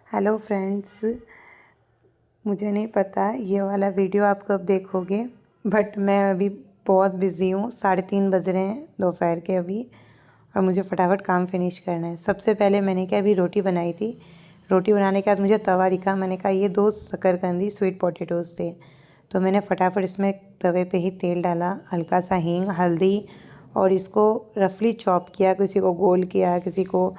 Hello friends, मुझे नहीं पता ये वाला वीडियो आप कब देखोगे, बट मैं अभी बहुत बिज़ी हूँ। 3:30 बज रहे हैं दोपहर के अभी, और मुझे फटाफट काम फिनिश करना है। सबसे पहले मैंने क्या अभी रोटी बनाई थी। रोटी बनाने के बाद मुझे तवा दिखा। मैंने कहा ये 2 शकरकंदी स्वीट पोटैटोज़ थे, तो मैंने फटाफट इसमें तवे पे ही तेल डाला, हल्का सा हींग, हल्दी, और इसको रफली चॉप किया। किसी को गोल किया, किसी को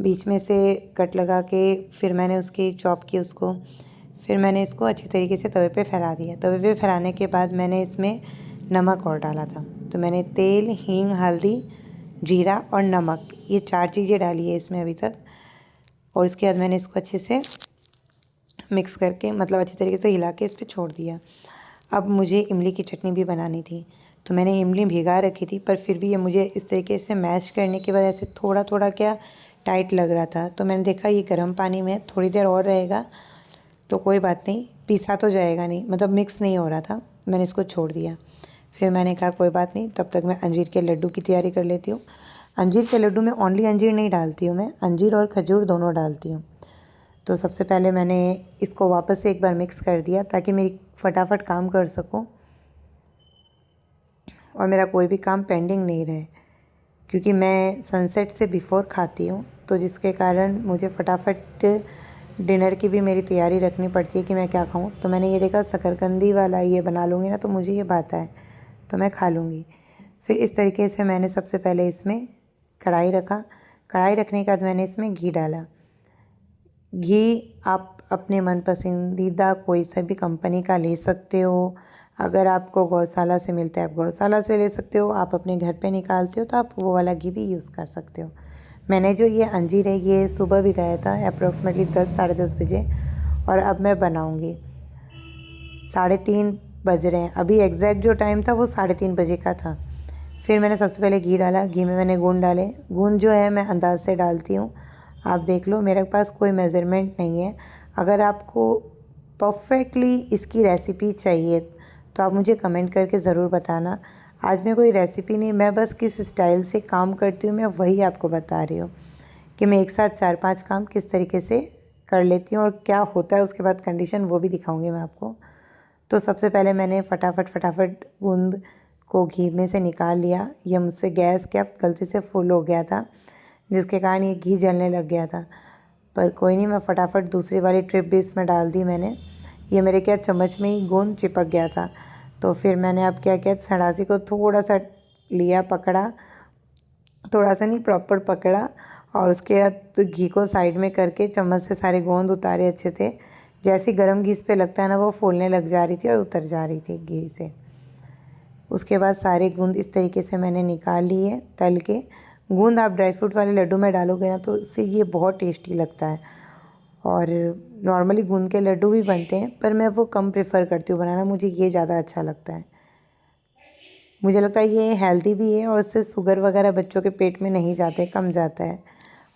बीच में से कट लगा के फिर मैंने उसकी चॉप की उसको। फिर मैंने इसको अच्छी तरीके से तवे पे फैला दिया। तवे पे फैलाने के बाद मैंने इसमें नमक और डाला था। तो मैंने तेल, हींग, हल्दी, जीरा और नमक, ये 4 चीज़ें डाली है इसमें अभी तक। और इसके बाद मैंने इसको अच्छे से मिक्स करके, मतलब अच्छी तरीके से हिला के इस पर छोड़ दिया। अब मुझे इमली की चटनी भी बनानी थी, तो मैंने इमली भिगा रखी थी, पर फिर भी ये मुझे इस तरीके से मैश करने के बाद ऐसे थोड़ा थोड़ा क्या टाइट लग रहा था। तो मैंने देखा ये गर्म पानी में थोड़ी देर और रहेगा तो कोई बात नहीं, पीसा तो जाएगा नहीं, मतलब मिक्स नहीं हो रहा था। मैंने इसको छोड़ दिया। फिर मैंने कहा कोई बात नहीं, तब तक मैं अंजीर के लड्डू की तैयारी कर लेती हूँ। अंजीर के लड्डू में ओनली अंजीर नहीं डालती हूँ मैं, अंजीर और खजूर दोनों डालती हूँ। तो सबसे पहले मैंने इसको वापस से एक बार मिक्स कर दिया ताकि मेरी फटाफट काम कर सकूँ और मेरा कोई भी काम पेंडिंग नहीं रहे, क्योंकि मैं सनसेट से बिफ़ोर खाती हूँ, तो जिसके कारण मुझे फटाफट डिनर की भी मेरी तैयारी रखनी पड़ती है कि मैं क्या खाऊँ। तो मैंने ये देखा शकरकंदी वाला ये बना लूँगी ना तो मुझे ये भाता है, तो मैं खा लूँगी। फिर इस तरीके से मैंने सबसे पहले इसमें कढ़ाई रखा। कढ़ाई रखने के बाद मैंने इसमें घी डाला। घी आप अपने मन पसंदीदा कोई सा भी कंपनी का ले सकते हो। अगर आपको गौशाला से मिलता है आप गौशाला से ले सकते हो, आप अपने घर पे निकालते हो तो आप वो वाला घी भी यूज़ कर सकते हो। मैंने जो ये अंजीर है ये सुबह भी गया था अप्रॉक्सीमेटली 10 साढ़े 10 बजे, और अब मैं बनाऊँगी। 3:30 बज रहे हैं अभी, एग्जैक्ट जो टाइम था वो 3:30 बजे का था। फिर मैंने सबसे पहले घी डाला। घी में मैंने गूंद डाले। गूंद जो है मैं अंदाज से डालती हूँ, आप देख लो, मेरे पास कोई मेज़रमेंट नहीं है। अगर आपको परफेक्टली इसकी रेसिपी चाहिए तो आप मुझे कमेंट करके ज़रूर बताना। आज मैं कोई रेसिपी नहीं, मैं बस किस स्टाइल से काम करती हूँ मैं वही आपको बता रही हूँ कि मैं एक साथ 4-5 काम किस तरीके से कर लेती हूँ और क्या होता है उसके बाद कंडीशन, वो भी दिखाऊँगी मैं आपको। तो सबसे पहले मैंने फटाफट गूंद को घी में से निकाल लिया। ये मुझसे गैस क्या गलती से फुल हो गया था, जिसके कारण ये घी जलने लग गया था। पर कोई नहीं, मैं फटाफट दूसरी वाली ट्रिप भी इसमें डाल दी मैंने। ये मेरे क्या चम्मच में ही गोंद चिपक गया था। तो फिर मैंने अब क्या किया, सड़ासी को थोड़ा सा लिया, पकड़ा, थोड़ा सा नहीं प्रॉपर पकड़ा, और उसके बाद तो घी को साइड में करके चम्मच से सारे गोंद उतारे अच्छे से। जैसे गर्म घी इस पे लगता है ना, वो फूलने लग जा रही थी और उतर जा रही थी घी से। उसके बाद सारे गूंद इस तरीके से मैंने निकाल लिए तल के। गूंद आप ड्राई फ्रूट वाले लड्डू में डालोगे ना तो उससे ये बहुत टेस्टी लगता है। और नॉर्मली गूंद के लड्डू भी बनते हैं, पर मैं वो कम प्रेफर करती हूँ बनाना, मुझे ये ज़्यादा अच्छा लगता है। मुझे लगता है ये हेल्दी भी है और इससे शुगर वगैरह बच्चों के पेट में नहीं जाते, कम जाता है।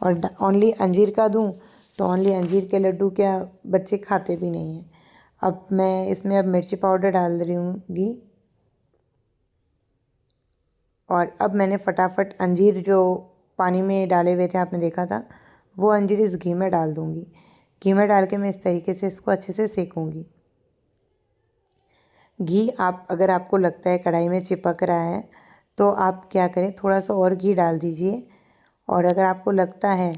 और ओनली अंजीर का दूँ तो ओनली अंजीर के लड्डू क्या बच्चे खाते भी नहीं हैं। अब मैं इसमें अब मिर्ची पाउडर डाल रही हूँगी, और अब मैंने फटाफट अंजीर जो पानी में डाले हुए थे आपने देखा था, वो अंजीर इस घी में डाल दूँगी। घी में डाल के मैं इस तरीके से इसको अच्छे से सेकूँगी। घी आप अगर आपको लगता है कढ़ाई में चिपक रहा है तो आप क्या करें, थोड़ा सा और घी डाल दीजिए। और अगर आपको लगता है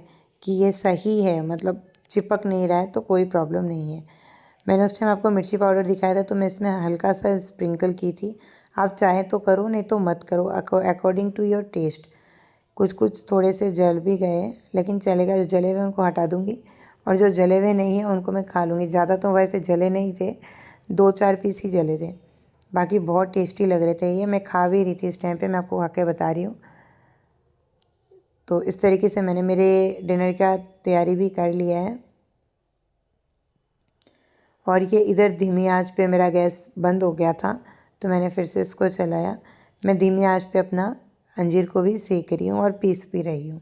कि ये सही है, मतलब चिपक नहीं रहा है, तो कोई प्रॉब्लम नहीं है। मैंने उस टाइम आपको मिर्ची पाउडर दिखाया था तो मैं इसमें हल्का सा स्प्रिंकल की थी। आप चाहें तो करो, नहीं तो मत करो, अकॉर्डिंग टू योर टेस्ट। कुछ कुछ थोड़े से जल भी गए, लेकिन चलेगा, जो जले हुए उनको हटा दूँगी और जो जले हुए नहीं हैं उनको मैं खा लूँगी। ज़्यादा तो वैसे जले नहीं थे, 2-4 पीस ही जले थे, बाकी बहुत टेस्टी लग रहे थे। ये मैं खा भी रही थी इस टाइम पे, मैं आपको खा के बता रही हूँ। तो इस तरीके से मैंने मेरे डिनर का तैयारी भी कर लिया है। और ये इधर धीमी आंच पे मेरा गैस बंद हो गया था, तो मैंने फिर से इसको चलाया। मैं धीमी आंच पे अपना अंजीर को भी सेक रही हूँ और पीस भी रही हूँ।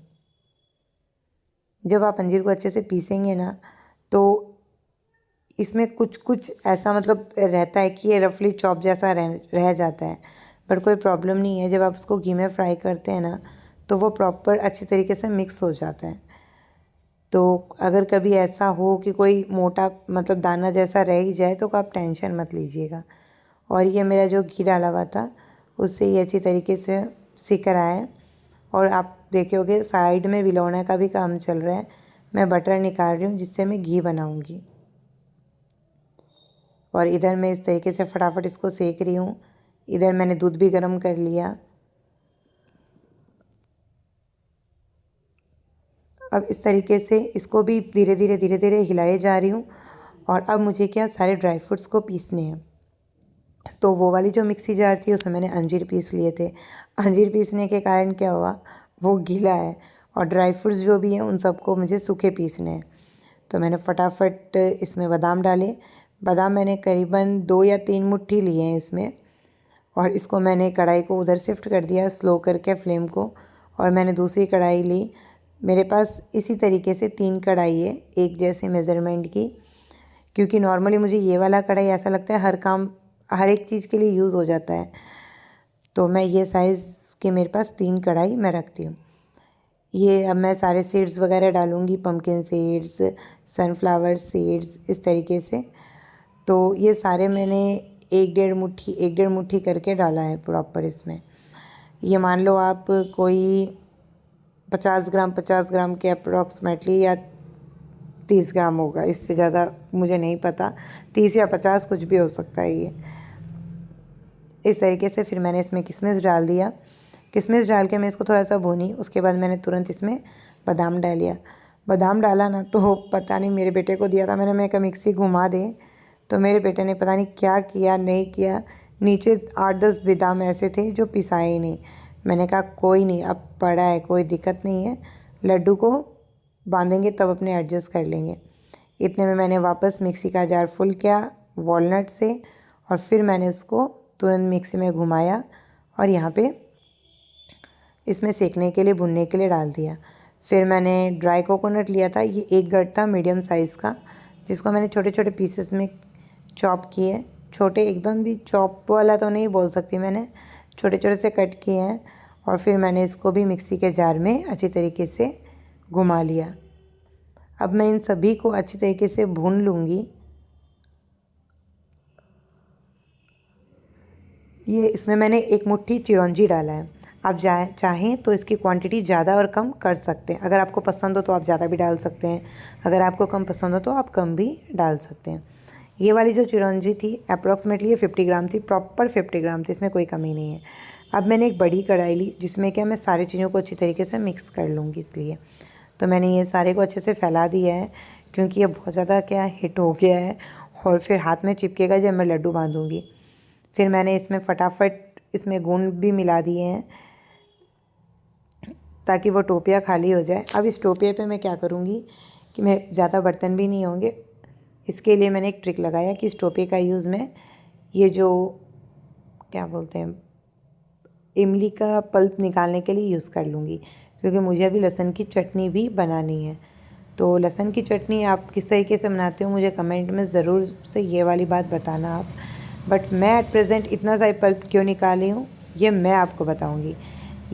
जब आप अंजीर को अच्छे से पीसेंगे ना तो इसमें कुछ कुछ ऐसा मतलब रहता है कि ये रफली चॉप जैसा रह जाता है, पर कोई प्रॉब्लम नहीं है। जब आप उसको घी में फ्राई करते हैं ना तो वो प्रॉपर अच्छी तरीके से मिक्स हो जाता है। तो अगर कभी ऐसा हो कि कोई मोटा मतलब दाना जैसा रह ही जाए तो आप टेंशन मत लीजिएगा। और ये मेरा जो घी डाला हुआ था उससे ये अच्छी तरीके से सिक रहा है। और आप देखे होगे साइड में विलौना का भी काम चल रहा है। मैं बटर निकाल रही हूँ जिससे मैं घी बनाऊँगी। और इधर मैं इस तरीके से फटाफट इसको सेक रही हूँ। इधर मैंने दूध भी गर्म कर लिया। अब इस तरीके से इसको भी धीरे धीरे हिलाए जा रही हूँ। और अब मुझे क्या सारे ड्राई फ्रूट्स को पीसने हैं। तो वो वाली जो मिक्सी जार थी उसमें मैंने अंजीर पीस लिए थे। अंजीर पीसने के कारण क्या हुआ, वो गीला है और ड्राई फ्रूट्स जो भी हैं उन सबको मुझे सूखे पीसने हैं। तो मैंने फटाफट इसमें बादाम डाले। बादाम मैंने करीबन 2 या 3 मुट्ठी लिए हैं इसमें। और इसको मैंने कढ़ाई को उधर शिफ्ट कर दिया स्लो करके फ्लेम को। और मैंने दूसरी कढ़ाई ली। मेरे पास इसी तरीके से 3 कढ़ाई है एक जैसे मेज़रमेंट की, क्योंकि नॉर्मली मुझे ये वाला कढ़ाई ऐसा लगता है हर एक चीज़ के लिए यूज़ हो जाता है। तो मैं ये साइज़ के मेरे पास 3 कढ़ाई मैं रखती हूँ। ये अब मैं सारे सीड्स वगैरह डालूँगी, पम्पकिन सीड्स, सनफ्लावर सीड्स, इस तरीके से। तो ये सारे मैंने एक डेढ़ मुट्ठी करके डाला है प्रॉपर इसमें। ये मान लो आप कोई 50 ग्राम के अप्रॉक्सीमेटली या 30 ग्राम होगा, इससे ज़्यादा मुझे नहीं पता। 30 या 50 कुछ भी हो सकता है ये। इस तरीके से फिर मैंने इसमें किशमिश डाल दिया। किशमिश डाल के मैं इसको थोड़ा सा भूनी। उसके बाद मैंने तुरंत इसमें बादाम डाल लिया। बादाम डाला ना तो पता नहीं, मेरे बेटे को दिया था मैंने, मैं कहा मिक्सी घुमा दे, तो मेरे बेटे ने पता नहीं क्या किया नहीं किया, नीचे 8-10 बादाम ऐसे थे जो पिसाए ही नहीं। मैंने कहा कोई नहीं, अब पड़ा है, कोई दिक्कत नहीं है, लड्डू को बांधेंगे तब अपने एडजस्ट कर लेंगे। इतने में मैंने वापस मिक्सी का जार फुल किया वॉलनट से। और फिर मैंने उसको तुरंत मिक्सी में घुमाया और यहाँ पे इसमें सेकने के लिए भुनने के लिए डाल दिया। फिर मैंने ड्राई कोकोनट लिया था, ये 1 गट्ट था मीडियम साइज़ का, जिसको मैंने छोटे छोटे पीसेस में चॉप किए। छोटे एकदम भी चॉप वाला तो नहीं बोल सकती, मैंने छोटे छोटे से कट किए हैं। और फिर मैंने इसको भी मिक्सी के जार में अच्छी तरीके से घुमा लिया। अब मैं इन सभी को अच्छी तरीके से भून लूँगी। ये इसमें मैंने 1 मुट्ठी चिरौंजी डाला है। आप चाहें तो इसकी क्वांटिटी ज़्यादा और कम कर सकते हैं। अगर आपको पसंद हो तो आप ज़्यादा भी डाल सकते हैं, अगर आपको कम पसंद हो तो आप कम भी डाल सकते हैं। ये वाली जो चिरौंजी थी अप्रॉक्सीमेटली ये 50 ग्राम थी, प्रॉपर 50 ग्राम थी, इसमें कोई कमी नहीं है। अब मैंने एक बड़ी कढ़ाई ली जिसमें क्या मैं सारी चीज़ों को अच्छी तरीके से मिक्स कर लूँगी, इसलिए तो मैंने ये सारे को अच्छे से फैला दिया है, क्योंकि ये बहुत ज़्यादा क्या हिट हो गया है और फिर हाथ में चिपकेगा जब मैं लड्डू बांधूँगी। फिर मैंने इसमें फटाफट इसमें गोंद भी मिला दिए हैं ताकि वो टोपिया खाली हो जाए। अब इस टोपिया पे मैं क्या करूँगी कि मैं ज़्यादा बर्तन भी नहीं होंगे, इसके लिए मैंने एक ट्रिक लगाया कि इस टोपिया का यूज़ मैं ये जो क्या बोलते हैं इमली का पल्प निकालने के लिए यूज़ कर लूँगी, क्योंकि मुझे अभी लहसुन की चटनी भी बनानी है। तो लहसुन की चटनी आप किस तरीके से बनाते हो मुझे कमेंट में ज़रूर से ये वाली बात बताना आप। बट मैं एट प्रेजेंट इतना सारा पल्प क्यों निकाली हूँ ये मैं आपको बताऊँगी।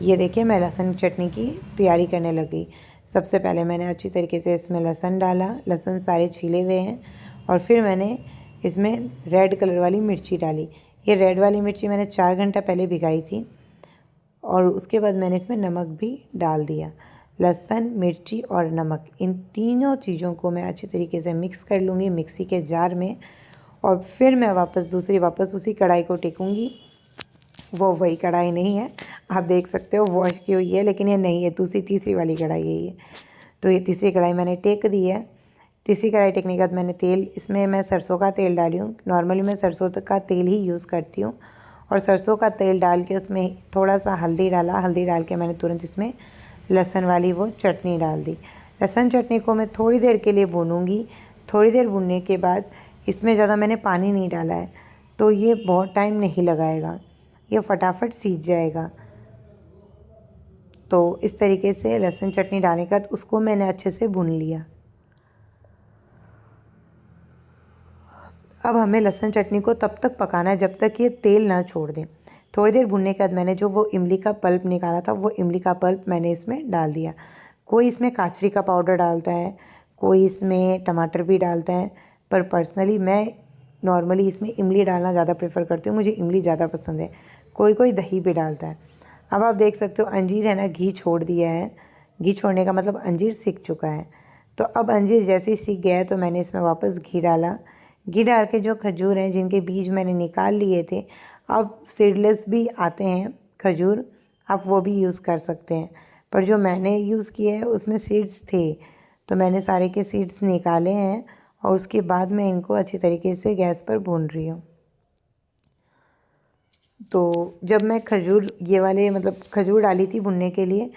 ये देखिए मैं लहसुन की चटनी की तैयारी करने लग गई। सबसे पहले मैंने अच्छी तरीके से इसमें लहसुन डाला, लहसुन सारे छीले हुए हैं। और फिर मैंने इसमें रेड कलर वाली मिर्ची डाली। ये रेड वाली मिर्ची मैंने 4 घंटा पहले भिगाई थी। और उसके बाद मैंने इसमें नमक भी डाल दिया। लहसुन, मिर्ची और नमक, इन तीनों चीज़ों को मैं अच्छी तरीके से मिक्स कर लूँगी मिक्सी के जार में। और फिर मैं वापस उसी कढ़ाई को टेकूँगी। वो वही कढ़ाई नहीं है, आप देख सकते हो वॉश की हुई है, लेकिन ये नहीं है, तीसरी वाली कढ़ाई है ये। तो ये तीसरी कढ़ाई मैंने टेक दी है। तीसरी कढ़ाई टेकने के बाद मैंने तेल, इसमें मैं सरसों का तेल डाली हूँ। नॉर्मली मैं सरसों का तेल ही यूज़ करती हूँ। और सरसों का तेल डाल के उसमें थोड़ा सा हल्दी डाला। हल्दी डाल के मैंने तुरंत इसमें लहसुन वाली वो चटनी डाल दी। लहसुन चटनी को मैं थोड़ी देर के लिए भूनूँगी। थोड़ी देर भूनने के बाद इसमें ज़्यादा मैंने पानी नहीं डाला है, तो ये बहुत टाइम नहीं लगाएगा, ये फटाफट सीज जाएगा। तो इस तरीके से लहसुन चटनी डालने के बाद उसको मैंने अच्छे से भून लिया। अब हमें लहसुन चटनी को तब तक पकाना है जब तक ये तेल ना छोड़ दे। थोड़ी देर भुनने के बाद मैंने जो वो इमली का पल्प निकाला था वो इमली का पल्प मैंने इसमें डाल दिया। कोई इसमें काचरी का पाउडर डालता है, कोई इसमें टमाटर भी डालता है, पर पर्सनली मैं नॉर्मली इसमें इमली डालना ज़्यादा प्रेफर करती हूँ। मुझे इमली ज़्यादा पसंद है। कोई कोई दही भी डालता है। अब आप देख सकते हो अंजीर है ना, घी छोड़ दिया है। घी छोड़ने का मतलब अंजीर सीख चुका है। तो अब अंजीर जैसे ही सीख गया है तो मैंने इसमें वापस घी डाला। घी डाल के जो खजूर हैं जिनके बीज मैंने निकाल लिए थे, अब सीडलेस भी आते हैं खजूर, आप वो भी यूज़ कर सकते हैं। पर जो मैंने यूज़ किया है उसमें सीड्स थे, तो मैंने सारे के सीड्स निकाले हैं और उसके बाद मैं इनको अच्छी तरीके से गैस पर भून रही हूँ। तो जब मैं खजूर ये वाले मतलब खजूर डाली थी भुनने के लिए,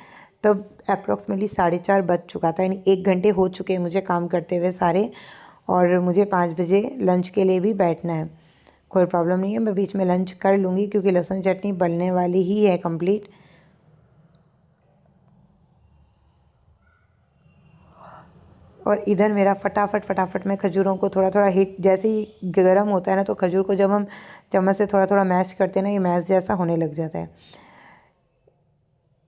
तब अप्रॉक्सीमेटली 4:30 बज चुका था, यानी 1 घंटे हो चुके हैं मुझे काम करते हुए सारे। और मुझे 5 बजे लंच के लिए भी बैठना है। कोई प्रॉब्लम नहीं है, मैं बीच में लंच कर लूँगी क्योंकि लहसुन चटनी बनने वाली ही है कंप्लीट। और इधर मेरा फटाफट मैं खजूरों को थोड़ा थोड़ा हीट, जैसे ही गर्म होता है ना तो खजूर को जब हम चम्मच से थोड़ा थोड़ा मैश करते हैं ना, ये मैश जैसा होने लग जाता है।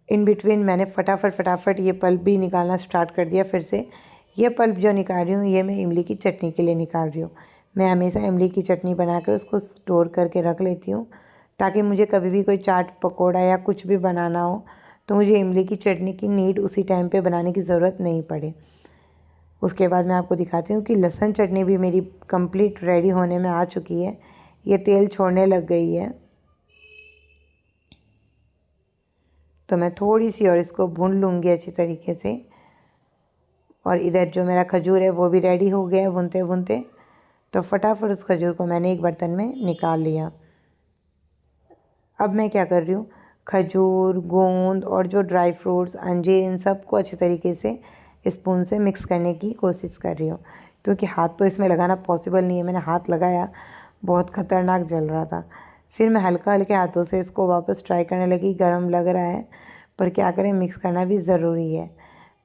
इन बिटवीन मैंने फटाफट ये पल्प भी निकालना स्टार्ट कर दिया फिर से। ये पल्प जो निकाल रही हूँ ये मैं इमली की चटनी के लिए निकाल रही हूँ। मैं हमेशा इमली की चटनी बनाकर उसको स्टोर करके रख लेती हूँ, ताकि मुझे कभी भी कोई चाट पकौड़ा या कुछ भी बनाना हो तो मुझे इमली की चटनी की नीड उसी टाइम पे बनाने की ज़रूरत नहीं पड़े। उसके बाद मैं आपको दिखाती हूँ कि लहसुन चटनी भी मेरी कंप्लीट रेडी होने में आ चुकी है। ये तेल छोड़ने लग गई है, तो मैं थोड़ी सी और इसको भून लूँगी अच्छी तरीके से। और इधर जो मेरा खजूर है वो भी रेडी हो गया है भूनते भूनते। तो फटाफट उस खजूर को मैंने एक बर्तन में निकाल लिया। अब मैं क्या कर रही हूँ, खजूर, गोंद और जो ड्राई फ्रूट्स, अंजीर, इन सब को अच्छी तरीके से स्पून से मिक्स करने की कोशिश कर रही हूँ, क्योंकि हाथ तो इसमें लगाना पॉसिबल नहीं है। मैंने हाथ लगाया, बहुत ख़तरनाक जल रहा था। फिर मैं हल्के हाथों से इसको वापस ट्राई करने लगी। गरम लग रहा है पर क्या करें, मिक्स करना भी ज़रूरी है।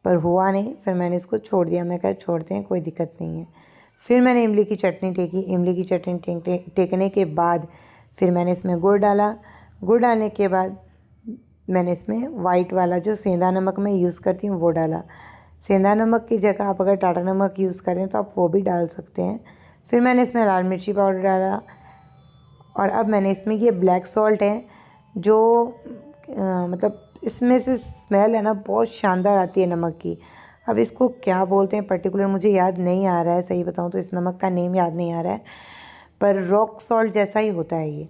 पर हुआ नहीं, फिर मैंने इसको छोड़ दिया। मैं कहा छोड़ते हैं, कोई दिक्कत नहीं है। फिर मैंने इमली की चटनी टेकी। इमली की चटनी टेकने के बाद फिर मैंने इसमें गुड़ डाला। गुड़ डालने के बाद मैंने इसमें वाइट वाला जो सेंधा नमक मैं यूज़ करती हूँ वो डाला। सेंधा नमक की जगह आप अगर टाटा नमक यूज़ करें तो आप वो भी डाल सकते हैं। फिर मैंने इसमें लाल मिर्ची पाउडर डाला। और अब मैंने इसमें ये ब्लैक सॉल्ट है जो मतलब इसमें से स्मेल है ना बहुत शानदार आती है नमक की। अब इसको क्या बोलते हैं पर्टिकुलर मुझे याद नहीं आ रहा है, सही बताऊँ तो इस नमक का नेम याद नहीं आ रहा है, पर रॉक सॉल्ट जैसा ही होता है ये।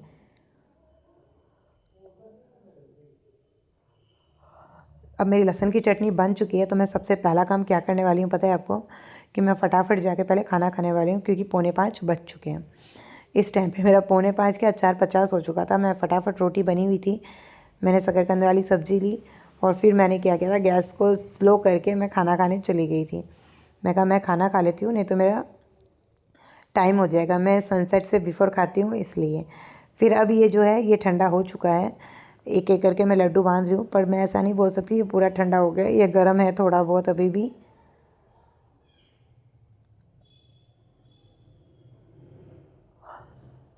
अब मेरी लहसुन की चटनी बन चुकी है, तो मैं सबसे पहला काम क्या करने वाली हूँ पता है आपको, कि मैं फटाफट जाके पहले खाना खाने वाली हूँ, क्योंकि 4:45 बज चुके हैं। इस टाइम पे मेरा 4:45 क्या 4:50 हो चुका था। मैं फटाफट, रोटी बनी हुई थी, मैंने शकरकंद वाली सब्ज़ी ली और फिर मैंने क्या किया था, गैस को स्लो करके मैं खाना खाने चली गई थी। मैं कहा मैं खाना खा लेती हूँ, नहीं तो मेरा टाइम हो जाएगा। मैं सनसेट से बिफ़ोर खाती हूँ इसलिए। फिर अब ये जो है ये ठंडा हो चुका है। एक एक करके मैं लड्डू बांध रही हूँ, पर मैं ऐसा नहीं बोल सकती ये पूरा ठंडा हो गया, ये गर्म है थोड़ा बहुत अभी भी।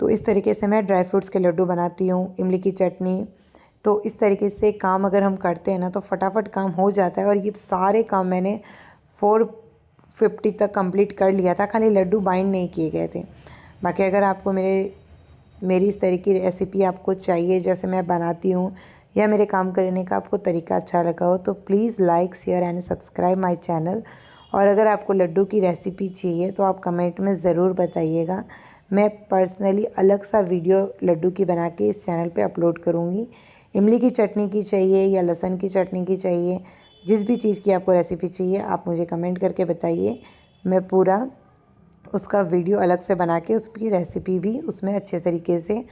तो इस तरीके से मैं ड्राई फ्रूट्स के लड्डू बनाती हूँ, इमली की चटनी। तो इस तरीके से काम अगर हम करते हैं ना तो फटाफट काम हो जाता है। और ये सारे काम मैंने 4:50 तक कंप्लीट कर लिया था, खाली लड्डू बाइंड नहीं किए गए थे। बाकी अगर आपको मेरी इस तरह की रेसिपी आपको चाहिए जैसे मैं बनाती हूँ, या मेरे काम करने का आपको तरीका अच्छा लगा हो, तो please like, share and subscribe my channel. और अगर आपको लड्डू की रेसिपी चाहिए तो आप कमेंट में ज़रूर बताइएगा। मैं पर्सनली अलग सा वीडियो लड्डू की बना के इस चैनल पे अपलोड करूँगी। इमली की चटनी की चाहिए या लहसुन की चटनी की चाहिए, जिस भी चीज़ की आपको रेसिपी चाहिए आप मुझे कमेंट करके बताइए। मैं पूरा उसका वीडियो अलग से बना के उसकी रेसिपी भी उसमें अच्छे तरीके से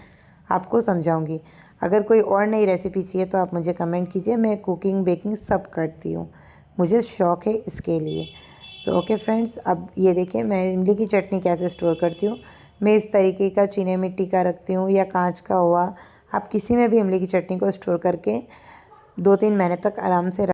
आपको समझाऊंगी। अगर कोई और नई रेसिपी चाहिए तो आप मुझे कमेंट कीजिए। मैं कुकिंग बेकिंग सब करती हूँ, मुझे शौक़ है इसके लिए। तो ओके फ्रेंड्स, अब ये देखिए मैं इमली की चटनी कैसे स्टोर करती हूँ। मैं इस तरीके का चीनी मिट्टी का रखती हूँ या कांच का हुआ, आप किसी में भी इमली की चटनी को स्टोर करके 2-3 महीने तक आराम से